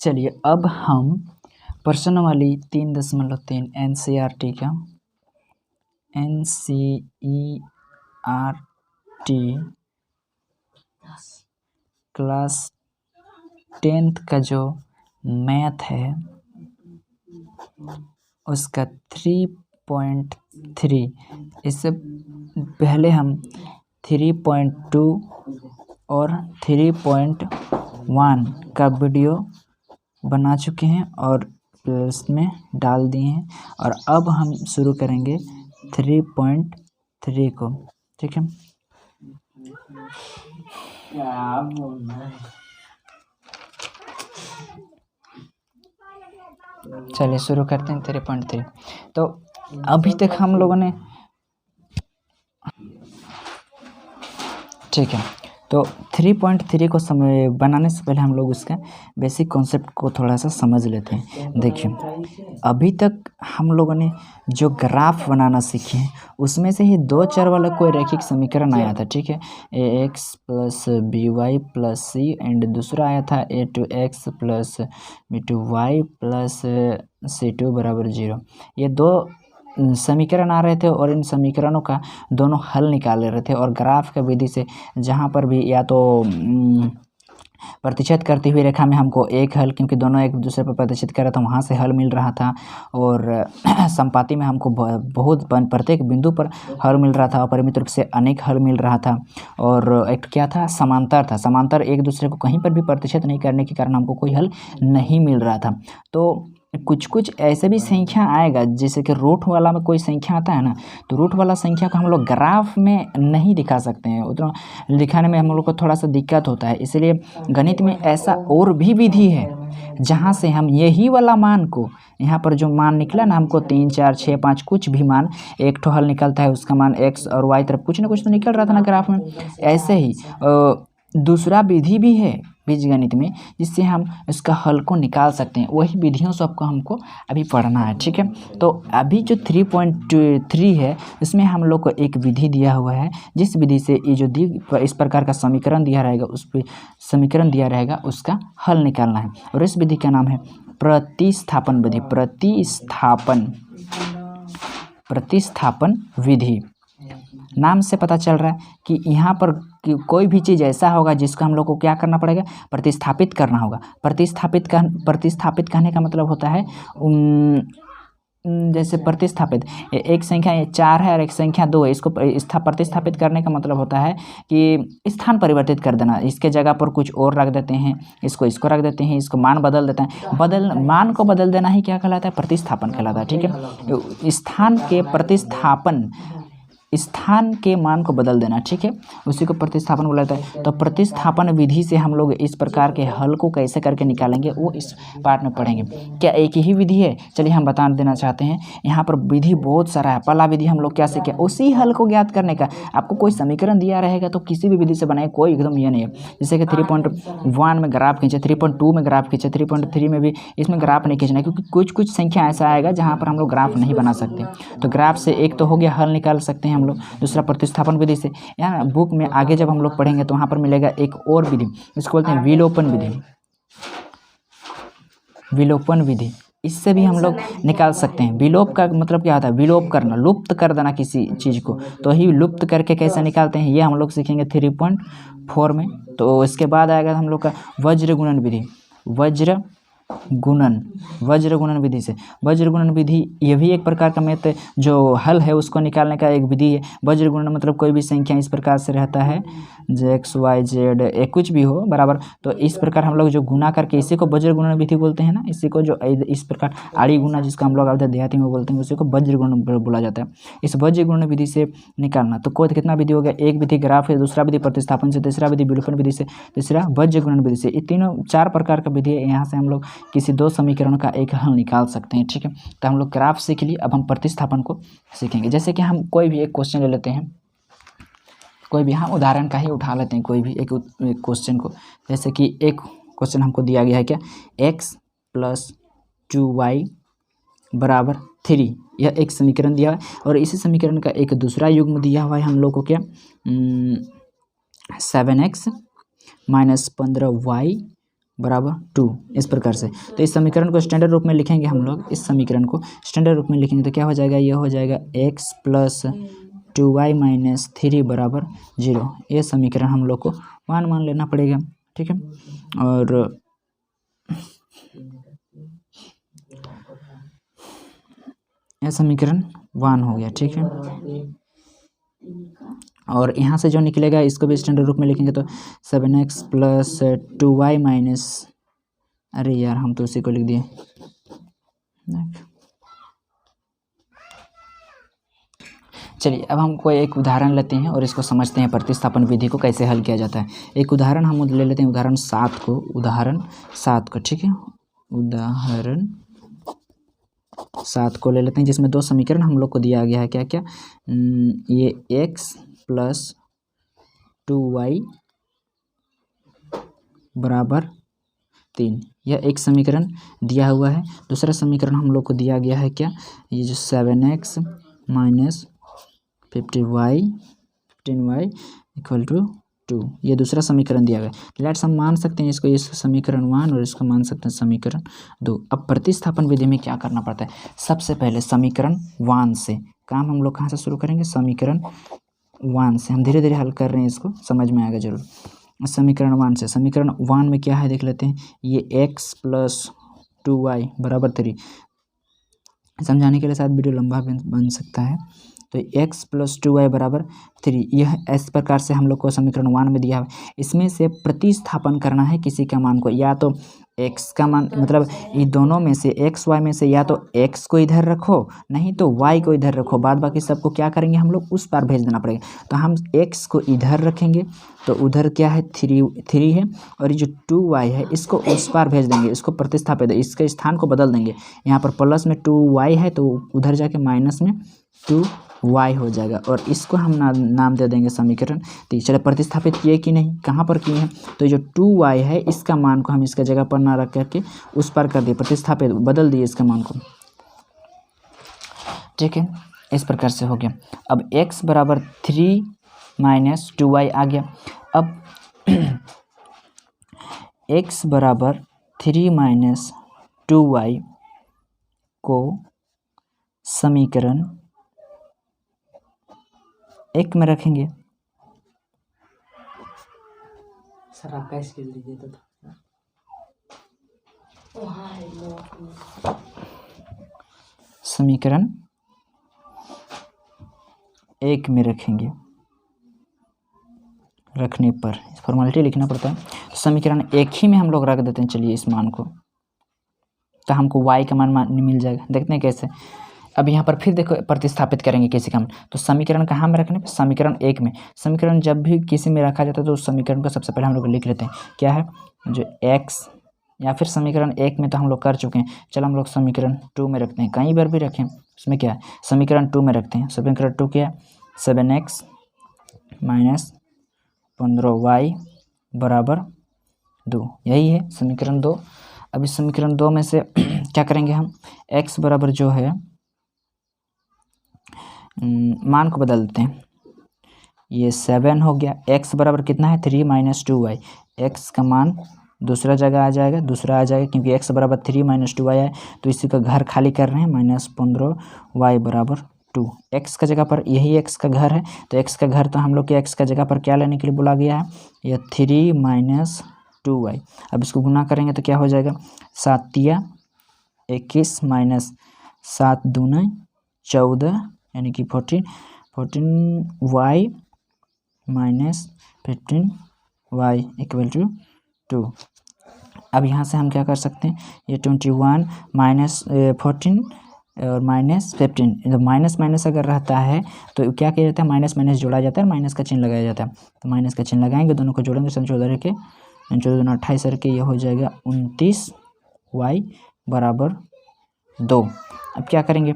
चलिए अब हम प्रश्नावली 3.3 NCERT का NCERT क्लास 10th का जो मैथ है उसका 3.3, इससे पहले हम 3.2 और 3.1 का वीडियो बना चुके हैं और प्लस में डाल दिए हैं, और अब हम शुरू करेंगे 3.3 को। ठीक है, चलिए शुरू करते हैं 3.3। तो अभी तक हम लोगों ने, ठीक है, तो 3.3 को बनाने से पहले हम लोग उसका बेसिक कॉन्सेप्ट को थोड़ा सा समझ लेते हैं। देखिए, अभी तक हम लोगों ने जो ग्राफ बनाना सीखे हैं उसमें से ही 2 चर वाला कोई रैखिक समीकरण आया था। ठीक है, ax + by + c एंड दूसरा आया था a2x + b2y + c2 = 0। ये 2 समीकरण आ रहे थे और इन समीकरणों का दोनों हल निकाल रहे थे, और ग्राफ का विधि से जहाँ पर भी या तो प्रतिशत करती हुई रेखा में हमको एक हल, क्योंकि दोनों एक दूसरे पर प्रतिशत कर रहा था, वहाँ से हल मिल रहा था, और संपाती में हमको बहुत प्रत्येक बिंदु पर हल मिल रहा था, अपरिमित रूप से अनेक हल मिल रहा था। और एक क्या था, समांतर था। समांतर एक दूसरे को कहीं पर भी प्रतिशत नहीं करने के कारण हमको कोई हल नहीं मिल रहा था। तो कुछ कुछ ऐसे भी संख्या आएगा, जैसे कि रूट वाला में कोई संख्या आता है ना, तो रूट वाला संख्या को हम लोग ग्राफ में नहीं दिखा सकते हैं, उतना दिखाने में हम लोग को थोड़ा सा दिक्कत होता है। इसलिए गणित में ऐसा और भी विधि है जहाँ से हम यही वाला मान को, यहाँ पर जो मान निकला ना हमको 3, 4, 6, 5 कुछ भी मान, एक ठो हल निकलता है, उसका मान x और y तरफ कुछ ना कुछ तो निकल रहा था ना ग्राफ में। ऐसे ही दूसरा विधि भी है बीजगणित में जिससे हम इसका हल को निकाल सकते हैं। वही विधियों सबको हमको अभी पढ़ना है। ठीक है, तो अभी जो 3.3 है उसमें हम लोग को एक विधि दिया हुआ है, जिस विधि से ये जो इस प्रकार का समीकरण दिया रहेगा, उस पर समीकरण दिया रहेगा उसका हल निकालना है, और इस विधि का नाम है प्रतिस्थापन विधि। प्रतिस्थापन विधि नाम से पता चल रहा है कि यहाँ पर कोई भी चीज़ ऐसा होगा जिसको हम लोग को क्या करना पड़ेगा, प्रतिस्थापित करना होगा। प्रतिस्थापित कहने का मतलब होता है जैसे प्रतिस्थापित, एक संख्या 4 है और एक संख्या 2 है, इसको प्रतिस्थापित करने का मतलब होता है कि स्थान परिवर्तित कर देना। इसके जगह पर कुछ और रख देते हैं, इसको रख देते हैं, इसको मान बदल देते हैं। मान को बदल देना ही क्या कहलाता है, प्रतिस्थापन कहलाता है। ठीक है, स्थान के मान को बदल देना, ठीक है, उसी को प्रतिस्थापन बोला जाता है। तो प्रतिस्थापन विधि से हम लोग इस प्रकार के हल को कैसे करके निकालेंगे वो इस पार्ट में पढ़ेंगे। क्या एक ही विधि है? चलिए हम बता देना चाहते हैं, यहाँ पर विधि बहुत सारा है। पहला विधि हम लोग क्या सीखे, उसी हल को ज्ञात करने का। आपको कोई समीकरण दिया रहेगा तो किसी भी विधि से बनाए, कोई एकदम ये नहीं है। जैसे कि 3.1 में ग्राफ खींचे, 3.2 में ग्राफ खींचे, 3.3 में भी इसमें ग्राफ नहीं खींचना है, क्योंकि कुछ संख्या ऐसा आएगा जहाँ पर हम लोग ग्राफ नहीं बना सकते। तो ग्राफ से एक तो हो गया, हल निकाल सकते हैं हम लोग। दूसरा प्रतिस्थापन विधि से, यहाँ बुक में आगे जब हम लोग पढ़ेंगे तो वहाँ पर मिलेगा एक और विधि, इसको बोलते हैं विलोपन विधि। विलोपन विधि, इससे भी हम लोग निकाल सकते हैं। विलोप का मतलब क्या होता है, विलोप करना, लुप्त कर देना किसी चीज़ को। तो ही लुप्त करके कैसे निकालते हैं ये हम लोग सीखेंगे 3.4 में। तो इसके बाद आएगा हम लोग का वज्र गुणन विधि। वज्र गुणन विधि से, वज्र गुणन विधि ये भी एक प्रकार का मैथ जो हल है उसको निकालने का एक विधि है। वज्र गुणन मतलब कोई भी संख्या इस प्रकार से रहता है, x y z कुछ भी हो बराबर, तो इस प्रकार हम लोग जो गुना करके, इसी को वज्र गुणन विधि बोलते हैं ना। इसी को जो इस प्रकार आड़ी गुना जिसका हम लोग देहाती में बोलते हैं, उसी को वज्र गुणन बोला जाता है। इस वज्र गुणन विधि से निकालना, तो कोई कितना विधि हो गया, एक विधि ग्राफ है, दूसरा विधि प्रतिस्थापन से, तीसरा विधि विलोपन विधि से, तीसरा वज्र गुणन विधि से। ये तीनों 4 प्रकार का विधि है। यहाँ से हम लोग किसी 2 समीकरण का एक हल निकाल सकते हैं। ठीक है, तो हम लोग ग्राफ सीख लिए, अब हम प्रतिस्थापन को सीखेंगे। जैसे कि हम कोई भी एक क्वेश्चन ले लेते हैं, कोई भी हम उदाहरण का ही उठा लेते हैं, कोई भी एक क्वेश्चन को। जैसे कि एक क्वेश्चन हमको दिया गया है, क्या, x + 2y = 3, यह एक समीकरण दिया है। और इसी समीकरण का एक दूसरा युग्म दिया हुआ है हम लोग को, क्या, 7x - 15y बराबर 2 इस प्रकार से। तो इस समीकरण को स्टैंडर्ड रूप में लिखेंगे हम लोग, इस समीकरण को स्टैंडर्ड रूप में लिखेंगे तो क्या हो जाएगा, ये हो जाएगा x प्लस 2y माइनस 3 बराबर 0। ये समीकरण हम लोग को मान लेना पड़ेगा, ठीक है। और यह समीकरण 1 हो गया, ठीक है। और यहाँ से जो निकलेगा इसको भी स्टैंडर्ड रूप में लिखेंगे तो 7x प्लस 2y माइनस, अरे यार हम तो उसी को लिख दिए। चलिए अब हम कोई एक उदाहरण लेते हैं और इसको समझते हैं प्रतिस्थापन विधि को कैसे हल किया जाता है। एक उदाहरण हम ले लेते हैं, उदाहरण 7 को, ठीक है। उदाहरण 7 को ले लेते हैं जिसमें दो समीकरण हम लोग को दिया गया है, क्या क्या, ये x प्लस 2y बराबर 3, यह एक समीकरण दिया हुआ है। दूसरा समीकरण हम लोग को दिया गया है क्या, ये जो 7x minus 15y equal to 2, ये दूसरा समीकरण दिया गया है। लेट्स हम मान सकते हैं इसको, इस समीकरण 1 और इसको मान सकते हैं समीकरण 2। अब प्रतिस्थापन विधि में क्या करना पड़ता है, सबसे पहले समीकरण 1 से काम हम लोग कहाँ से शुरू करेंगे, समीकरण 1 से। हम धीरे धीरे हल कर रहे हैं, इसको समझ में आएगा जरूर। समीकरण 1 से, समीकरण 1 में क्या है देख लेते हैं, ये x प्लस 2y बराबर 3। समझाने के लिए शायद वीडियो लंबा बन सकता है। तो x प्लस 2y बराबर 3, यह इस प्रकार से हम लोग को समीकरण 1 में दिया है। इसमें से प्रतिस्थापन करना है किसी का मान को, या तो x का मान, मतलब ये दोनों में से x y में से या तो x को इधर रखो, नहीं तो y को इधर रखो, बाद बाकी सबको क्या करेंगे हम लोग उस पार भेज देना पड़ेगा। तो हम x को इधर रखेंगे तो उधर क्या है 3 है, और ये जो 2y है इसको उस पार भेज देंगे, इसको प्रतिस्थापित, इसके स्थान को बदल देंगे। यहाँ पर प्लस में 2y है तो उधर जाके माइनस में 2y हो जाएगा, और इसको हम नाम दे देंगे समीकरण 3। चलो प्रतिस्थापित किए कि नहीं, कहाँ पर किए हैं, तो जो 2y है इसका मान को हम इसका जगह पर ना रख करके उस पर कर दिए, प्रतिस्थापित बदल दिए इसका मान को, ठीक है। इस प्रकार से हो गया। अब x बराबर 3 माइनस 2y आ गया। अब x बराबर 3 माइनस 2y को समीकरण 1 में रखेंगे। सर आप कैसे लिख लीजिए तो समीकरण 1 में रखेंगे, रखने पर फॉर्मेलिटी लिखना पड़ता है। तो समीकरण 1 ही में हम लोग रख देते हैं, चलिए इस मान को, तो हमको y का मान मिल जाएगा। देखते हैं कैसे। अब यहाँ पर फिर देखो प्रतिस्थापित करेंगे किसी का मान, तो समीकरण कहाँ में रखने, समीकरण 1 में। समीकरण जब भी किसी में रखा जाता है तो उस समीकरण को सबसे पहले हम लोग लिख लेते हैं, क्या है, जो x, या फिर समीकरण 1 में तो हम लोग कर चुके हैं, चलो हम लोग समीकरण 2 में रखते हैं, कई बार भी रखें उसमें क्या है, समीकरण 2 में रखते हैं। समीकरण 2 क्या है, 7x माइनस 15y बराबर 2, यही है समीकरण 2। अब इस समीकरण 2 में से क्या करेंगे हम, x बराबर जो है मान को बदल देते हैं, ये 7 हो गया। x बराबर कितना है, 3 माइनस 2y, x का मान दूसरा जगह आ जाएगा, दूसरा आ जाएगा, क्योंकि x बराबर 3 माइनस 2y है, तो इसी का घर खाली कर रहे हैं, माइनस 15y बराबर 2। x का जगह पर यही x का घर है, तो x का घर तो हम लोग के x का जगह पर क्या लेने के लिए बोला गया है, यह 3 माइनस 2y। अब इसको गुना करेंगे तो क्या हो जाएगा, 7 या 21 माइनस 7 दूना 14, यानी कि 14y minus 15y equal to 2। अब यहाँ से हम क्या कर सकते हैं, ये 21 माइनस 14 और माइनस 15, जब माइनस माइनस अगर रहता है तो क्या किया जाता है, माइनस माइनस जोड़ा जाता है, माइनस का चिन्ह लगाया जाता है। तो माइनस का चिन्ह लगाएंगे, दोनों को जोड़ेंगे, 14 के 14 28 के, ये हो जाएगा 29y बराबर 2। अब क्या करेंगे,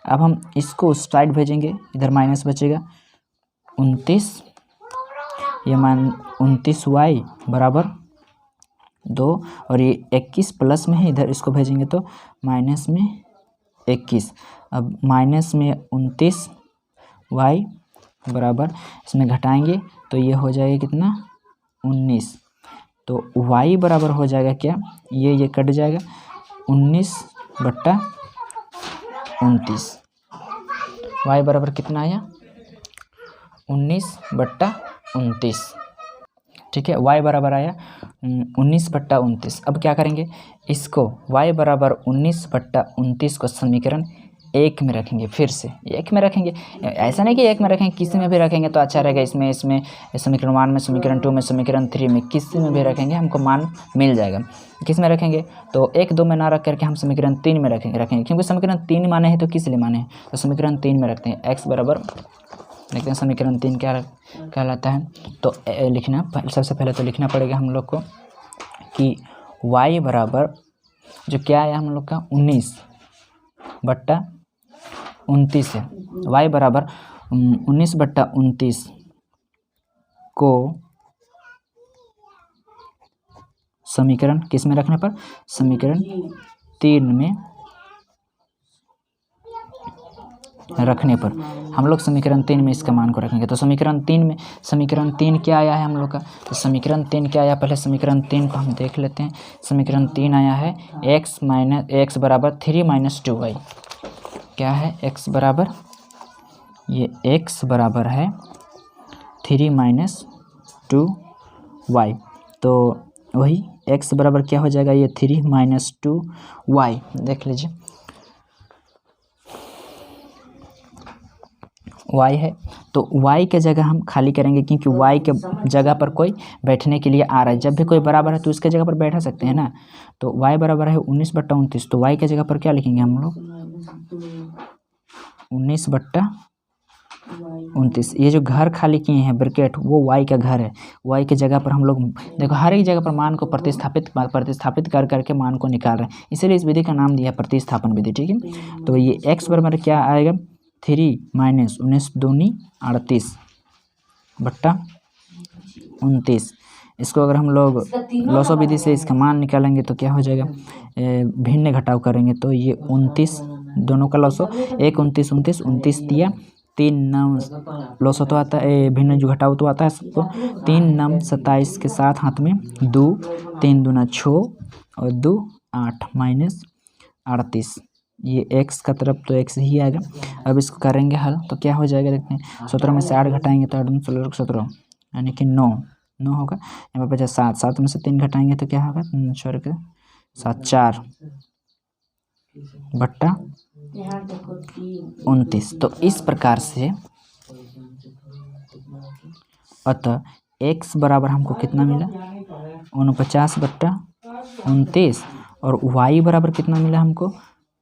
अब हम इसको उस साइड भेजेंगे, इधर माइनस बचेगा 29, ये मान 29y बराबर 2, और ये 21 प्लस में है, इधर इसको भेजेंगे तो माइनस में 21। अब माइनस में 29y बराबर, इसमें घटाएंगे तो ये हो जाएगा कितना, 19। तो y बराबर हो जाएगा क्या, ये कट जाएगा 19/29। y बराबर कितना आया 19/29। ठीक है, y बराबर आया 19/29। अब क्या करेंगे, इसको y बराबर 19/29 को समीकरण 1 में रखेंगे। फिर से 1 में रखेंगे, ऐसा नहीं कि 1 में रखेंगे, किसी में भी रखेंगे तो अच्छा रहेगा। इसमें समीकरण 1 में, समीकरण 2 में, समीकरण 3 में, किसी में भी रखेंगे हमको मान मिल जाएगा। किस में रखेंगे, तो 1 2 में ना रख करके हम समीकरण 3 में रखेंगे, क्योंकि समीकरण 3 माने हैं तो किस लिए माने हैं, तो समीकरण 3 में रखते हैं। x बराबर देखते हैं समीकरण 3 क्या कहलाता है। तो लिखना सबसे पहले तो लिखना पड़ेगा हम लोग को कि y बराबर जो क्या आया हम लोग का 19/29 है। y बराबर 19/29 को समीकरण किस में रखने पर, समीकरण 3 में रखने पर हम लोग समीकरण 3 में इसका मान को रखेंगे। तो समीकरण 3 क्या आया है हम लोग का, तो समीकरण 3 क्या आया, पहले समीकरण 3 को हम देख लेते हैं। समीकरण 3 आया है x बराबर 3 - 2y। क्या है, x बराबर, ये x बराबर है 3 - 2y। तो वही x बराबर क्या हो जाएगा, ये 3 - 2y। देख लीजिए y है, तो y के जगह हम खाली करेंगे, क्योंकि y के जगह पर कोई बैठने के लिए आ रहा है। जब भी कोई बराबर है तो उसके जगह पर बैठा सकते हैं ना। तो y बराबर है 19/29, तो y के जगह पर क्या लिखेंगे हम लोग 19/29। ये जो घर खाली किए हैं ब्रैकेट, वो y का घर है। y के जगह पर हम लोग देखो हर एक जगह पर मान को प्रतिस्थापित कर करके मान को निकाल रहे हैं, इसीलिए इस विधि का नाम दिया प्रतिस्थापन विधि। ठीक है, तो ये x बराबर क्या आएगा 3 - 19 दूनी 38/29। इसको अगर हम लोग लॉसो विधि से इसका मान निकालेंगे तो क्या हो जाएगा, भिन्न घटाव करेंगे तो ये 29, दोनों का लॉसो 1 29 29 29 दिया 3 9 लॉसो तो आता है, भिन्न जो घटाव तो आता है सबको। 3 9 27 के साथ हाथ में 2, 3 दूना 6 और 2 8 -38। ये x का तरफ तो x ही आएगा। अब इसको करेंगे हल तो क्या हो जाएगा, देखते हैं 17 में से 8 घटाएंगे तो 8 दूनी 16 17 यानी कि 9 होगा। यहाँ पर बचा 7 में से 3 घटाएंगे तो क्या होगा 4 के 7 4/29। तो इस प्रकार से अतः x बराबर हमको कितना मिला 49/29 और y बराबर कितना मिला हमको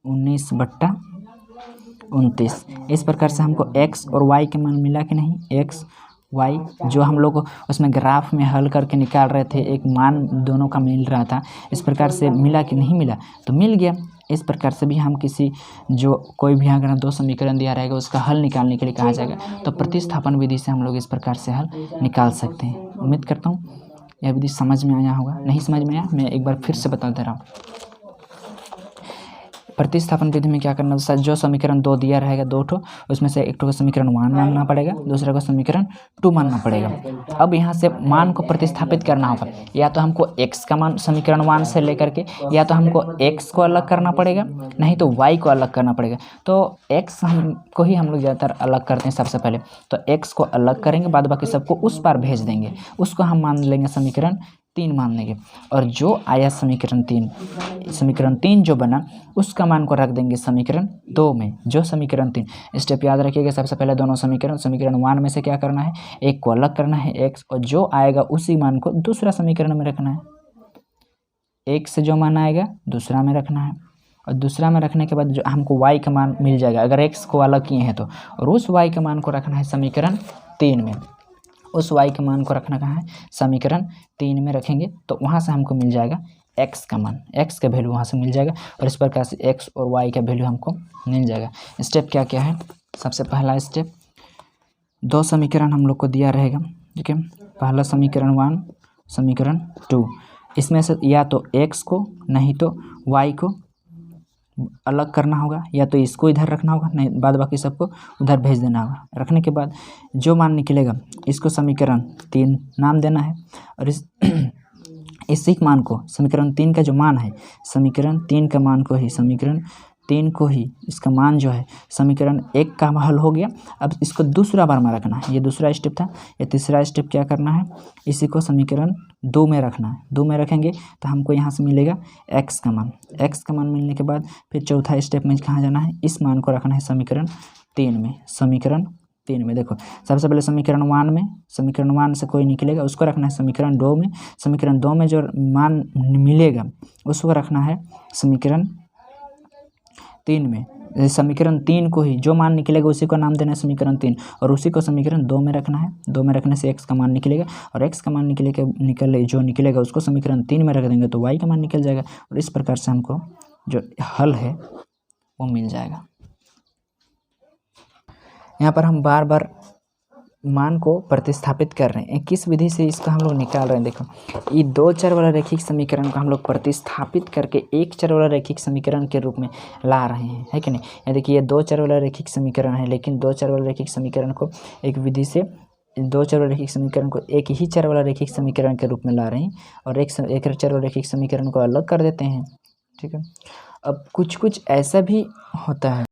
19/29। इस प्रकार से हमको x और y के मान मिला कि नहीं, x y जो हम लोग उसमें ग्राफ में हल करके निकाल रहे थे, एक मान दोनों का मिल रहा था, इस प्रकार से मिला कि नहीं मिला, तो मिल गया। इस प्रकार से भी हम कोई भी अगर 2 समीकरण दिया रहेगा उसका हल निकालने के लिए कहा जाएगा, तो प्रतिस्थापन विधि से हम लोग इस प्रकार से हल निकाल सकते हैं। उम्मीद करता हूँ यह विधि समझ में आया होगा। नहीं समझ में आया मैं एक बार फिर से बता दे रहा हूँ। प्रतिस्थापन विधि में क्या करना, जो समीकरण 2 दिया रहेगा 2 ठो, उसमें से एक ठो का समीकरण 1 मानना पड़ेगा, दूसरे का समीकरण 2 मानना पड़ेगा। अब यहाँ से मान को प्रतिस्थापित करना होगा, या तो हमको x का मान समीकरण 1 से लेकर के, या तो हमको x को अलग करना पड़ेगा, नहीं तो y को अलग करना पड़ेगा। तो x को ही हम लोग ज़्यादातर अलग करते हैं सबसे पहले, तो x को अलग करेंगे, बाद बाकी सबको उस पार भेज देंगे, उसको हम मान लेंगे समीकरण 3 मान लेंगे। और जो आया समीकरण 3 जो बना उसका मान को रख देंगे समीकरण 2 में। जो समीकरण 3 स्टेप याद रखिएगा, सबसे पहले दोनों समीकरण 1 में से क्या करना है, एक को अलग करना है x, और जो आएगा उसी मान को दूसरा समीकरण में रखना है। एक से जो मान आएगा दूसरा में रखना है, और दूसरा में रखने के बाद जो हमको y का मान मिल जाएगा अगर x को अलग किए हैं तो, और उस y के मान को रखना है समीकरण 3 में। उस y के मान को रखना कहाँ है, समीकरण 3 में रखेंगे तो वहाँ से हमको मिल जाएगा x का मान, x का वैल्यू वहाँ से मिल जाएगा, और इस प्रकार से x और y का वैल्यू हमको मिल जाएगा। स्टेप क्या क्या है, सबसे पहला स्टेप 2 समीकरण हम लोग को दिया रहेगा। ठीक है, पहला समीकरण 1 समीकरण 2, इसमें से या तो x को नहीं तो y को अलग करना होगा, या तो इसको इधर रखना होगा, नहीं बाद बाकी सबको उधर भेज देना होगा। रखने के बाद जो मान निकलेगा इसको समीकरण 3 नाम देना है, और इसी मान को समीकरण 3 का जो मान है, समीकरण 3 का मान को ही समीकरण 3 को ही इसका मान जो है समीकरण 1 का हल हो गया। अब इसको दूसरा बार में रखना है, ये दूसरा स्टेप था। ये तीसरा स्टेप क्या करना है, इसी को समीकरण 2 में रखना है। 2 में रखेंगे तो हमको यहाँ से मिलेगा x का मान। x का मान मिलने के बाद फिर चौथा स्टेप में कहाँ जाना है, इस मान को रखना है समीकरण 3 में। समीकरण 3 में देखो, सबसे पहले समीकरण 1 में, समीकरण 1 से कोई निकलेगा उसको रखना है समीकरण 2 में। समीकरण 2 में जो मान मिलेगा उसको रखना है समीकरण 3 में। समीकरण 3 को ही जो मान निकलेगा उसी को नाम देना है समीकरण 3, और उसी को समीकरण 2 में रखना है। 2 में रखने से x का मान निकलेगा, और x का मान निकलेगा उसको समीकरण 3 में रख देंगे तो y का मान निकल जाएगा, और इस प्रकार से हमको जो हल है वो मिल जाएगा। यहाँ पर हम बार बार मान को प्रतिस्थापित कर रहे हैं। किस विधि से इसका हम लोग निकाल रहे हैं, देखो ये 2 चर वाला रैखिक समीकरण को हम लोग प्रतिस्थापित करके 1 चर वाला रैखिक समीकरण के रूप में ला रहे हैं, है कि नहीं। ये देखिए, ये 2 चर वाला रैखिक समीकरण है, लेकिन 2 चर वाला रैखिक समीकरण को एक विधि से 2 चर वाला रैखिक समीकरण को एक ही चर वाला रैखिक समीकरण के रूप में ला रहे हैं, और एक चर वाला रैखिक समीकरण को अलग कर देते हैं, ठीक है। अब कुछ कुछ ऐसा भी होता है